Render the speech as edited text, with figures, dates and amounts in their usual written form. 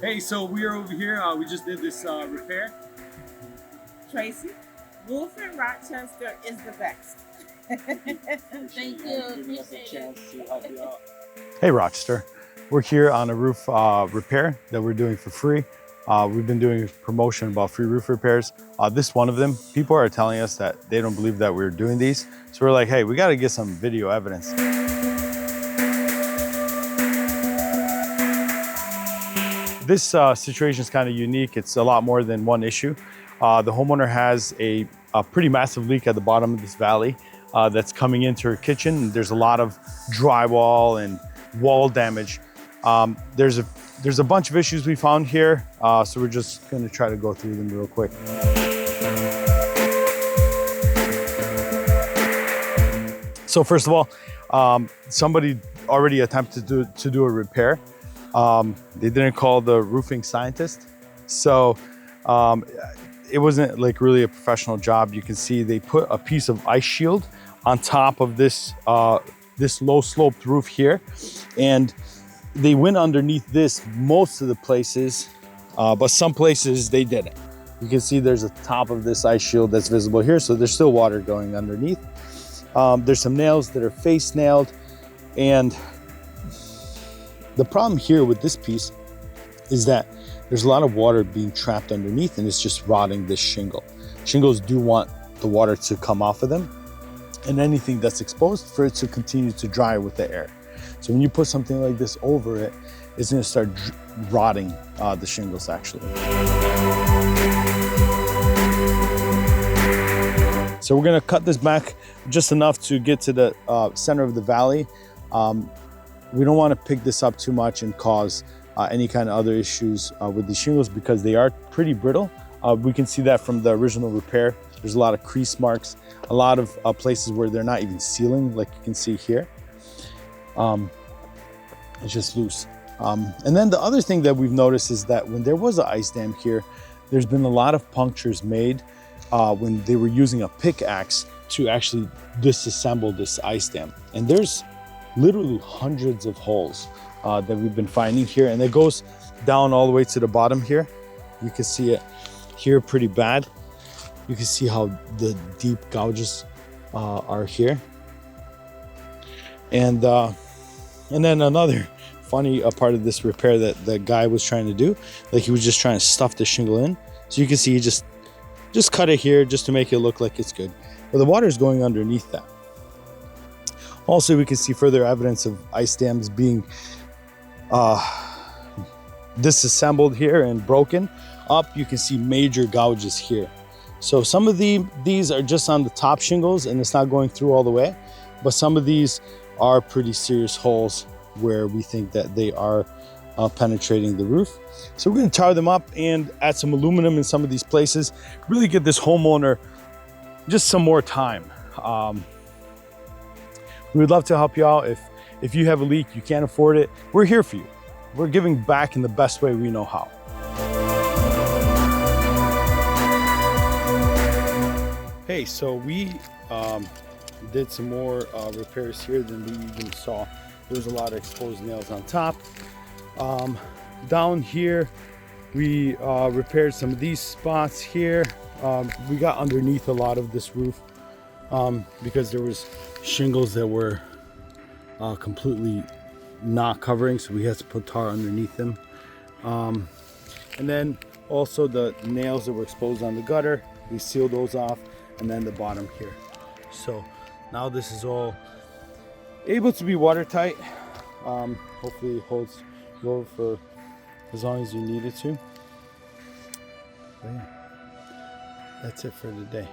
Hey, so we are over here. We just did this repair. Tracey, roof in Rochester is the best. Thank you. Appreciate it. Hey, Rochester. We're here on a roof repair that we're doing for free. We've been doing a promotion about free roof repairs. This one of them, people are telling us that they don't believe that we're doing these. So we're like, hey, we got to get some video evidence. This situation is kind of unique. It's a lot more than one issue. The homeowner has a pretty massive leak at the bottom of this valley that's coming into her kitchen. There's a lot of drywall and wall damage. There's a bunch of issues we found here, so we're just going to try to go through them real quick. So first of all, somebody already attempted to do a repair. They didn't call the roofing scientist, so it wasn't like really a professional job. You can see they put a piece of ice shield on top of this this low sloped roof here, and they went underneath this most of the places, but some places they didn't. You can see there's a top of this ice shield that's visible here, so there's still water going underneath. There's some nails that are face nailed, and the problem here with this piece is that there's a lot of water being trapped underneath, and it's just rotting this shingle. Shingles do want the water to come off of them, and anything that's exposed for it to continue to dry with the air. So when you put something like this over it, it's gonna start rotting the shingles actually. So we're gonna cut this back just enough to get to the center of the valley. We don't wanna pick this up too much and cause any kind of other issues with the shingles because they are pretty brittle. We can see that from the original repair. There's a lot of crease marks, a lot of places where they're not even sealing, like you can see here. It's just loose. And then the other thing that we've noticed is that when there was an ice dam here, there's been a lot of punctures made when they were using a pickaxe to actually disassemble this ice dam. And there's literally hundreds of holes that we've been finding here, and it goes down all the way to the bottom here. You can see it here pretty bad. You can see how the deep gouges are here. And then another funny part of this repair that the guy was trying to do, like he was just trying to stuff the shingle in. So you can see he just cut it here just to make it look like it's good. But the water is going underneath that. Also, we can see further evidence of ice dams being disassembled here and broken up. You can see major gouges here. So some of these are just on the top shingles and it's not going through all the way, but some of these are pretty serious holes where we think that they are penetrating the roof. So we're going to tar them up and add some aluminum in some of these places, really give this homeowner just some more time. We would love to help you out. If you have a leak, you can't afford it, we're here for you. We're giving back in the best way we know how. Hey, so we did some more repairs here than we even saw. There was a lot of exposed nails on top. Down here, we repaired some of these spots here. We got underneath a lot of this roof because there was shingles that were completely not covering, so we had to put tar underneath them. And then also the nails that were exposed on the gutter, we sealed those off, and then the bottom here. So now this is all able to be watertight. Hopefully it holds you over for as long as you need it to. But yeah, that's it for today.